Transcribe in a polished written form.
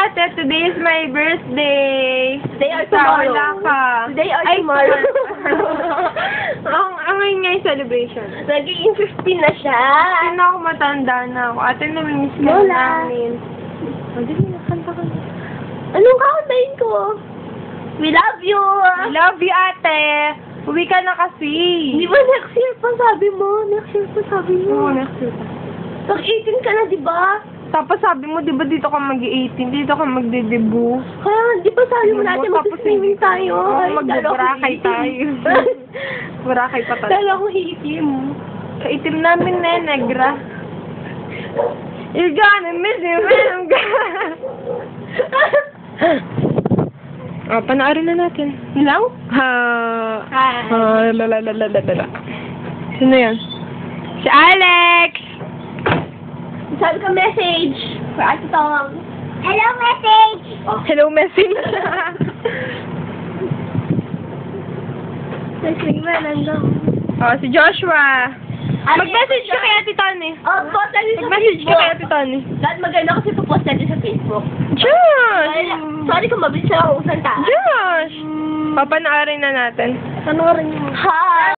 ate, today is my birthday. Today or tomorrow? Wala ka. Today or tomorrow? Ang ingay celebration. Nagiging 15 na siya. Hindi na ako matanda na ako. Ate, namimiss ka Lola. namin. Hindi na, kanta ka na. Anong kakantayin ko? We love you! Love you, ate. Uwi ka na kasi. Di ba next year pa sabi mo? Next year pa sabi mo. Oo, next year. Pag 18 ka na, di ba? Tapos sabi mo, di ba dito ka mag-18? Dito ka magde-debut. Kaya, di ba sabi mo natin Tapos mag-swimming tayo? Oo, Ay, mag-burakay tayo. Burakay pa tayo. Dala ko hiitim. Kaitim namin na negra. You're gonna miss me when I'm gone. Panoorin na natin. Hello? Lalalala. Sino yan? Si Alex! Sabi ka message for Ate Tong. Hello, message! Oh. Hello, message. Message ba? Nandang. Oh, si Joshua. Mag-message ka kay Ate Tony. Oh, post natin sa Mag-message ka Facebook. kay Ate Tony. Lahat maganda kasi post natin sa Facebook. Josh! Sorry kung mabilis na ako usang taas. Josh! Papanoorin na natin. Panoorin mo. Hi!